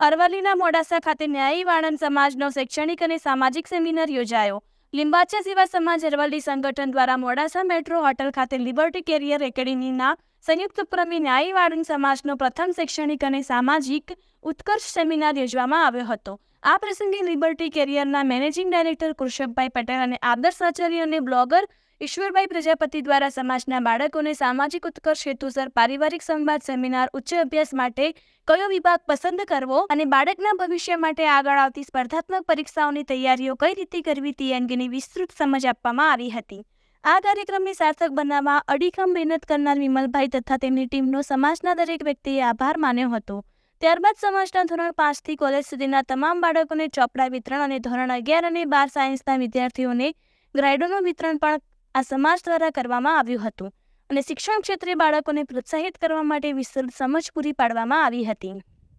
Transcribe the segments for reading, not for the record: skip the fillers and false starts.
અરવલ્લીના મોડાસા ખાતે ન્યાયી વાણંદ સમાજનો શૈક્ષણિક અને સામાજિક સેમિનાર યોજાયો. લિંબાયત સેવા સમાજ અરવલ્લી સંગઠન દ્વારા મોડાસા મેટ્રો હોટલ ખાતે લિબર્ટી કેરિયર એકેડેમીના સંયુક્ત ઉપક્રમે ન્યાયી વાણંદ સમાજનો પ્રથમ શૈક્ષણિક અને સામાજિક ઉત્કર્ષ સેમિનાર યોજવામાં આવ્યો હતો. આ પ્રસંગે લિબર્ટી કેરિયરના મેનેજિંગ ડાયરેક્ટર કૃષભભાઈ પટેલ અને આદર્શ આચાર્ય અને બ્લોગર ઈશ્વરભાઈ પ્રજાપતિ દ્વારા સમાજના બાળકોને સામાજિક ઉત્કર્ષ હેતુસર પારિવારિક સંવાદ સેમિનાર, ઉચ્ચ અભ્યાસ માટે કયો વિભાગ પસંદ કરવો અને બાળકના ભવિષ્ય માટે આગળ આવતી સ્પર્ધાત્મક પરીક્ષાઓની તૈયારીઓ કઈ રીતે કરવી તે અંગેની વિસ્તૃત સમજ આપવામાં આવી હતી. આ કાર્યક્રમને સાર્થક બનાવવા અડીખમ મહેનત કરનાર વિમલભાઈ તથા તેમની ટીમનો સમાજના દરેક વ્યક્તિએ આભાર માન્યો હતો. ત્યારબાદ સમાજના ધોરણ 5 થી કોલેજ સુધીના તમામ બાળકોને ચોપડા વિતરણ અને ધોરણ 11 અને 12 સાયન્સના વિદ્યાર્થીઓને ગ્રાઇડોનું વિતરણ પણ આ સમાજ દ્વારા કરવામાં આવ્યું હતું અને શિક્ષણ ક્ષેત્રે બાળકોને પ્રોત્સાહિત કરવા માટે વિસ્તૃત સમજ પૂરી પાડવામાં આવી હતી.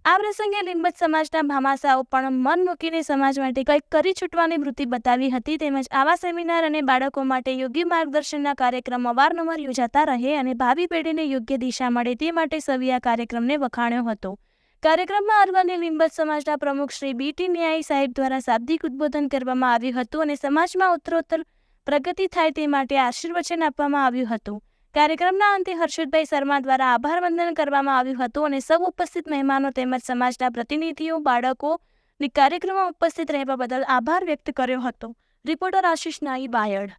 આ પ્રસંગે લિંબત સમાજના ભામાશાઓ પણ મન મૂકીને સમાજ માટે કંઈક કરી છૂટવાની વૃત્તિ બતાવી હતી. તેમજ આવા સેમિનાર અને બાળકો માટે યોગ્ય માર્ગદર્શનના કાર્યક્રમો અવારનવાર યોજાતા રહે અને ભાવિ પેઢીને યોગ્ય દિશા મળે તે માટે સૌએ આ કાર્યક્રમને વખાણ્યો હતો. કાર્યક્રમમાં અરવલ્લી લિંબત સમાજના પ્રમુખ શ્રી બી.ટી. ન્યાયી સાહેબ દ્વારા શાબ્દિક ઉદ્બોધન કરવામાં આવ્યું હતું અને સમાજમાં ઉત્તરોત્તર પ્રગતિ થાય તે માટે આશીર્વચન આપવામાં આવ્યું હતું. કાર્યક્રમના અંતે હર્ષદભાઈ શર્મા દ્વારા આભાર વંદન કરવામાં આવ્યું હતું અને સૌ ઉપસ્થિત મહેમાનો તેમજ સમાજના પ્રતિનિધિઓ બાળકોની કાર્યક્રમમાં ઉપસ્થિત રહેવા બદલ આભાર વ્યક્ત કર્યો હતો. રિપોર્ટર આશિષ નાઈ, બાયડ.